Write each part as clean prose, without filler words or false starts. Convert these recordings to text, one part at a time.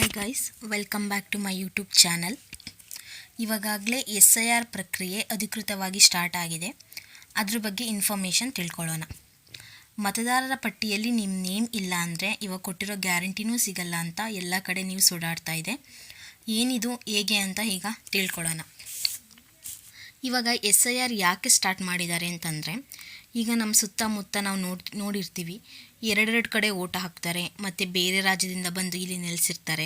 Hi guys, welcome back to my YouTube channel. ಇವಾಗಲೇ SIR ಪ್ರಕ್ರಿಯೆ ಅಧಿಕೃತವಾಗಿ ಸ್ಟಾರ್ಟ್ ಆಗಿದೆ. ಅದ್ರ ಬಗ್ಗೆ ಇನ್ಫಾರ್ಮೇಷನ್ ತಿಳ್ಕೊಳ್ಳೋಣ. ಮತದಾರರ ಪಟ್ಟಿಯಲ್ಲಿ ನಿಮ್ಮ ನೇಮ್ ಇಲ್ಲ ಅಂದರೆ ಇವಾಗ ಕೊಟ್ಟಿರೋ ಗ್ಯಾರಂಟಿನೂ ಸಿಗಲ್ಲ ಅಂತ ಎಲ್ಲ ಕಡೆ ನ್ಯೂಸ್ ಓಡಾಡ್ತಾ ಇದೆ. ಏನಿದು ಹೇಗೆ ಅಂತ ಈಗ ತಿಳ್ಕೊಳ್ಳೋಣ. ಇವಾಗ SIR ಯಾಕೆ ಸ್ಟಾರ್ಟ್ ಮಾಡಿದ್ದಾರೆ ಅಂತಂದರೆ, ಈಗ ನಮ್ಮ ಸುತ್ತಮುತ್ತ ನಾವು ನೋಡಿರ್ತೀವಿ, ಎರಡೆರಡು ಕಡೆ ಓಟ್ ಹಾಕ್ತಾರೆ ಮತ್ತು ಬೇರೆ ರಾಜ್ಯದಿಂದ ಬಂದು ಇಲ್ಲಿ ನೆಲೆಸಿರ್ತಾರೆ.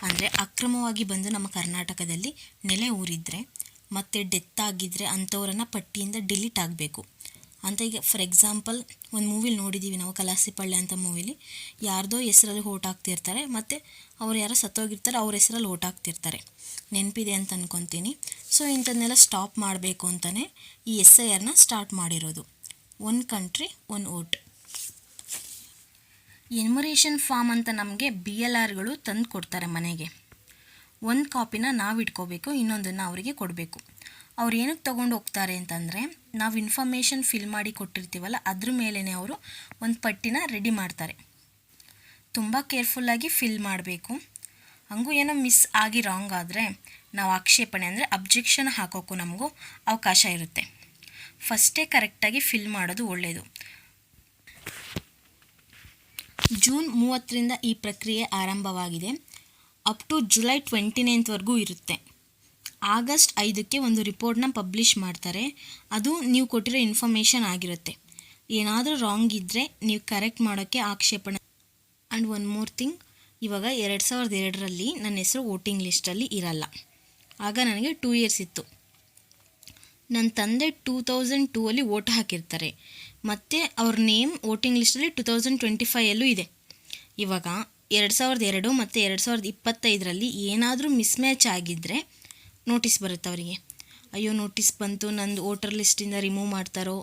ಅಂದರೆ ಅಕ್ರಮವಾಗಿ ಬಂದು ನಮ್ಮ ಕರ್ನಾಟಕದಲ್ಲಿ ನೆಲೆ ಊರಿದ್ರೆ ಮತ್ತು ಡೆತ್ ಆಗಿದ್ದರೆ ಅಂಥವ್ರನ್ನ ಪಟ್ಟಿಯಿಂದ ಡಿಲೀಟ್ ಆಗಬೇಕು ಅಂತ. ಈಗ ಫಾರ್ ಎಕ್ಸಾಂಪಲ್ ಒಂದು ಮೂವಿಲಿ ನೋಡಿದ್ದೀವಿ ನಾವು, ಕಲಾಸಿಪಳ್ಳಿ ಅಂತ ಮೂವಿಲಿ ಯಾರ್ದೋ ಹೆಸರಲ್ಲಿ ಓಟ್ ಹಾಕ್ತಿರ್ತಾರೆ ಮತ್ತು ಅವ್ರು ಯಾರೋ ಸತ್ತೋಗಿರ್ತಾರೆ, ಅವ್ರ ಹೆಸರಲ್ಲಿ ಓಟ್ ಹಾಕ್ತಿರ್ತಾರೆ. ನೆನಪಿದೆ ಅಂತ ಅಂದ್ಕೊತೀನಿ. ಸೊ ಇಂಥದ್ದನ್ನೆಲ್ಲ ಸ್ಟಾಪ್ ಮಾಡಬೇಕು ಅಂತಲೇ ಈ SIRನ ಸ್ಟಾರ್ಟ್ ಮಾಡಿರೋದು. One country one vote. Enumeration form ಅಂತ ನಮಗೆ BLRಗಳು ತಂದು ಕೊಡ್ತಾರೆ ಮನೆಗೆ. ಒಂದು ಕಾಪಿನ ನಾವು ಇಟ್ಕೋಬೇಕು, ಇನ್ನೊಂದನ್ನು ಅವರಿಗೆ ಕೊಡಬೇಕು. ಅವ್ರು ಏನಕ್ಕೆ ತೊಗೊಂಡು ಹೋಗ್ತಾರೆ ಅಂತಂದರೆ, ನಾವು ಇನ್ಫಾರ್ಮೇಷನ್ ಫಿಲ್ ಮಾಡಿ ಕೊಟ್ಟಿರ್ತೀವಲ್ಲ ಅದ್ರ ಮೇಲೇ ಅವರು ಒಂದು ಪಟ್ಟಿನ ರೆಡಿ ಮಾಡ್ತಾರೆ. ತುಂಬ ಕೇರ್ಫುಲ್ಲಾಗಿ ಫಿಲ್ ಮಾಡಬೇಕು. ಹಂಗೂ ಏನೋ ಮಿಸ್ ಆಗಿ ರಾಂಗ್ ಆದರೆ ನಾವು ಆಕ್ಷೇಪಣೆ ಅಂದರೆ ಅಬ್ಜೆಕ್ಷನ್ ಹಾಕೋಕ್ಕೂ ನಮಗೂ ಅವಕಾಶ ಇರುತ್ತೆ. ಫಸ್ಟೇ ಕರೆಕ್ಟಾಗಿ ಫಿಲ್ ಮಾಡೋದು ಒಳ್ಳೆಯದು. ಜೂನ್ 30ರಿಂದ ಈ ಪ್ರಕ್ರಿಯೆ ಆರಂಭವಾಗಿದೆ. ಅಪ್ ಟು ಜುಲೈ 29ವರೆಗೂ ಇರುತ್ತೆ. ಆಗಸ್ಟ್ 5ಕ್ಕೆ ಒಂದು ರಿಪೋರ್ಟ್ನ ಪಬ್ಲಿಷ್ ಮಾಡ್ತಾರೆ. ಅದು ನೀವು ಕೊಟ್ಟಿರೋ ಇನ್ಫಾರ್ಮೇಷನ್ ಆಗಿರುತ್ತೆ. ಏನಾದರೂ ರಾಂಗ್ ಇದ್ದರೆ ನೀವು ಕರೆಕ್ಟ್ ಮಾಡೋಕ್ಕೆ ಆಕ್ಷೇಪಣೆ. ಆ್ಯಂಡ್ ಒನ್ ಮೋರ್ ಥಿಂಗ್, ಇವಾಗ 2002ರಲ್ಲಿ ನನ್ನ ಹೆಸರು ವೋಟಿಂಗ್ ಲಿಸ್ಟಲ್ಲಿ ಇರಲ್ಲ. ಆಗ ನನಗೆ 2 ಇಯರ್ಸ್ ಇತ್ತು. ನನ್ನ ತಂದೆ 2002ಅಲ್ಲಿ ವೋಟ್ ಹಾಕಿರ್ತಾರೆ ಮತ್ತು ಅವ್ರ ನೇಮ್ ವೋಟಿಂಗ್ ಲಿಸ್ಟಲ್ಲಿ 2025ಯಲ್ಲೂ ಇದೆ. ಇವಾಗ 2002 ಮತ್ತು 2025ರಲ್ಲಿ ಏನಾದರೂ ಮಿಸ್ಮ್ಯಾಚ್ ಆಗಿದ್ದರೆ ನೋಟಿಸ್ ಬರುತ್ತೆ ಅವರಿಗೆ. ಅಯ್ಯೋ ನೋಟಿಸ್ ಬಂತು, ನಂದು ವೋಟರ್ ಲಿಸ್ಟಿಂದ ರಿಮೂವ್ ಮಾಡ್ತಾರೋ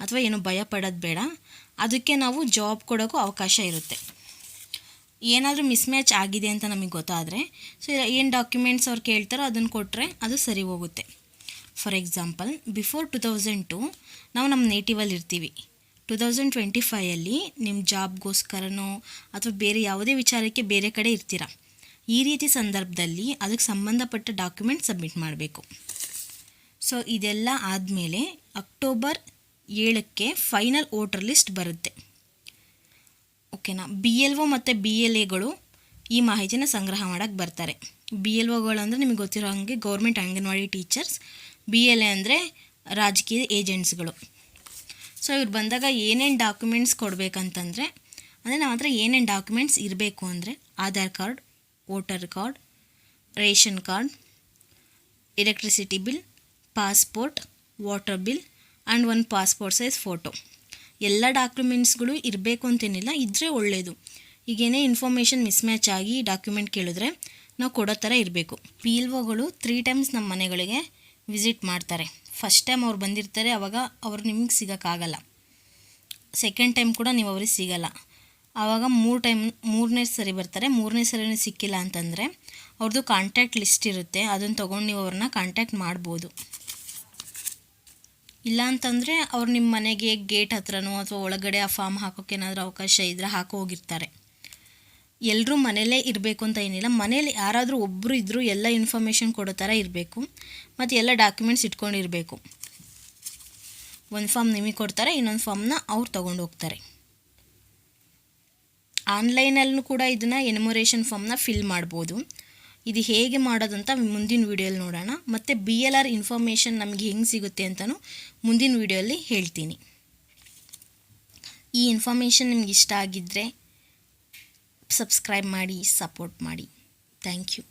ಅಥವಾ ಏನೋ ಭಯ ಪಡೋದು ಬೇಡ. ಅದಕ್ಕೆ ನಾವು ಜಾಬ್ ಕೊಡೋಕ್ಕೂ ಅವಕಾಶ ಇರುತ್ತೆ. ಏನಾದರೂ ಮಿಸ್ಮ್ಯಾಚ್ ಆಗಿದೆ ಅಂತ ನಮಗೆ ಗೊತ್ತಾದರೆ, ಸೊ ಏನು ಡಾಕ್ಯುಮೆಂಟ್ಸ್ ಅವ್ರು ಕೇಳ್ತಾರೋ ಅದನ್ನು ಕೊಟ್ಟರೆ ಅದು ಸರಿ ಹೋಗುತ್ತೆ. ಫಾರ್ ಎಕ್ಸಾಂಪಲ್, ಬಿಫೋರ್ 2002 ನಾವು ನಮ್ಮ ನೇಟಿವಲ್ಲಿ ಇರ್ತೀವಿ. 2025ಅಲ್ಲಿ ನಿಮ್ಮ ಜಾಬ್ಗೋಸ್ಕರನೋ ಅಥವಾ ಬೇರೆ ಯಾವುದೇ ವಿಚಾರಕ್ಕೆ ಬೇರೆ ಕಡೆ ಇರ್ತೀರ. ಈ ರೀತಿ ಸಂದರ್ಭದಲ್ಲಿ ಅದಕ್ಕೆ ಸಂಬಂಧಪಟ್ಟ ಡಾಕ್ಯುಮೆಂಟ್ ಸಬ್ಮಿಟ್ ಮಾಡಬೇಕು. ಸೊ ಇದೆಲ್ಲ ಆದಮೇಲೆ ಅಕ್ಟೋಬರ್ 7ಕ್ಕೆ ಫೈನಲ್ ವೋಟರ್ ಲಿಸ್ಟ್ ಬರುತ್ತೆ. ಓಕೆನಾ. BLO ಮತ್ತು BLAಗಳು ಈ ಮಾಹಿತಿನ ಸಂಗ್ರಹ ಮಾಡೋಕ್ಕೆ ಬರ್ತಾರೆ. BLOಗಳು ಅಂದರೆ ನಿಮಗೆ ಗೊತ್ತಿರೋ ಹಾಗೆ ಗೌರ್ಮೆಂಟ್ ಅಂಗನವಾಡಿ ಟೀಚರ್ಸ್, BLA ಅಂದರೆ ರಾಜಕೀಯ ಏಜೆಂಟ್ಸ್ಗಳು. ಸೊ ಇವ್ರು ಬಂದಾಗ ಏನೇನು ಡಾಕ್ಯುಮೆಂಟ್ಸ್ ಕೊಡಬೇಕಂತಂದರೆ, ಅಂದರೆ ನಮ್ಮ ಹತ್ರ ಏನೇನು ಡಾಕ್ಯುಮೆಂಟ್ಸ್ ಇರಬೇಕು ಅಂದರೆ, Aadhaar card, voter card, ration card, electricity bill, passport, water bill and ಒಂದು ಪಾಸ್ಪೋರ್ಟ್ ಸೈಜ್ ಫೋಟೋ. ಎಲ್ಲ ಡಾಕ್ಯುಮೆಂಟ್ಸ್ಗಳು ಇರಬೇಕು ಅಂತೇನಿಲ್ಲ, ಇದ್ದರೆ ಒಳ್ಳೆಯದು. ಈಗೇನೇ ಇನ್ಫಾರ್ಮೇಷನ್ ಮಿಸ್ಮ್ಯಾಚ್ ಆಗಿ ಡಾಕ್ಯುಮೆಂಟ್ ಕೇಳಿದ್ರೆ ನಾವು ಕೊಡೋ ಥರ ಇರಬೇಕು. PLOಗಳು 3 ಟೈಮ್ಸ್ ನಮ್ಮ ಮನೆಗಳಿಗೆ ವಿಸಿಟ್ ಮಾಡ್ತಾರೆ. ಫಸ್ಟ್ ಟೈಮ್ ಅವ್ರು ಬಂದಿರ್ತಾರೆ, ಆವಾಗ ಅವ್ರು ನಿಮಗೆ ಸಿಗೋಕ್ಕಾಗಲ್ಲ. ಸೆಕೆಂಡ್ ಟೈಮ್ ಕೂಡ ನೀವು ಅವ್ರಿಗೆ ಸಿಗಲ್ಲ. ಆವಾಗ 3 ಟೈಮ್, 3ನೇ ಸರಿ ಬರ್ತಾರೆ. 3ನೇ ಸರಿನೂ ಸಿಕ್ಕಿಲ್ಲ ಅಂತಂದರೆ ಅವ್ರದ್ದು ಕಾಂಟ್ಯಾಕ್ಟ್ ಲಿಸ್ಟ್ ಇರುತ್ತೆ, ಅದನ್ನು ತೊಗೊಂಡು ನೀವು ಅವ್ರನ್ನ ಕಾಂಟ್ಯಾಕ್ಟ್ ಮಾಡ್ಬೋದು. ಇಲ್ಲ ಅಂತಂದರೆ ಅವ್ರು ನಿಮ್ಮ ಮನೆಗೆ ಗೇಟ್ ಹತ್ರನೋ ಅಥವಾ ಒಳಗಡೆ ಆ ಫಾರ್ಮ್ ಹಾಕೋಕ್ಕೆ ಏನಾದರೂ ಅವಕಾಶ ಇದ್ದರೆ ಹಾಕೋ ಹೋಗಿರ್ತಾರೆ. ಎಲ್ಲರೂ ಮನೇಲೇ ಇರಬೇಕು ಅಂತ ಏನಿಲ್ಲ. ಮನೇಲಿ ಯಾರಾದರೂ ಒಬ್ಬರು ಇದ್ದರೂ ಎಲ್ಲ ಇನ್ಫಾರ್ಮೇಷನ್ ಕೊಡೋ ಥರ ಇರಬೇಕು ಮತ್ತು ಎಲ್ಲ ಡಾಕ್ಯುಮೆಂಟ್ಸ್ ಇಟ್ಕೊಂಡಿರಬೇಕು. ಒಂದು ಫಾರ್ಮ್ ನಿಮಗೆ ಕೊಡ್ತಾರೆ, ಇನ್ನೊಂದು ಫಾರ್ಮ್ನ ಅವ್ರು ತೊಗೊಂಡು ಹೋಗ್ತಾರೆ. ಆನ್ಲೈನಲ್ಲೂ ಕೂಡ ಇದನ್ನು ಎನ್ಯುಮರೇಷನ್ ಫಾರ್ಮ್ನ ಫಿಲ್ ಮಾಡ್ಬೋದು. ಇದು ಹೇಗೆ ಮಾಡೋದಂತ ಮುಂದಿನ ವೀಡಿಯೋಲಿ ನೋಡೋಣ. ಮತ್ತು BLR ಇನ್ಫಾರ್ಮೇಷನ್ ನಮಗೆ ಹೆಂಗೆ ಸಿಗುತ್ತೆ ಅಂತಲೂ ಮುಂದಿನ ವೀಡಿಯೋಲಿ ಹೇಳ್ತೀನಿ. ಈ ಇನ್ಫಾರ್ಮೇಷನ್ ನಿಮ್ಗೆ ಇಷ್ಟ ಆಗಿದ್ದರೆ ಸಬ್ಸ್ಕ್ರೈಬ್ ಮಾಡಿ, ಸಪೋರ್ಟ್ ಮಾಡಿ. Thank you.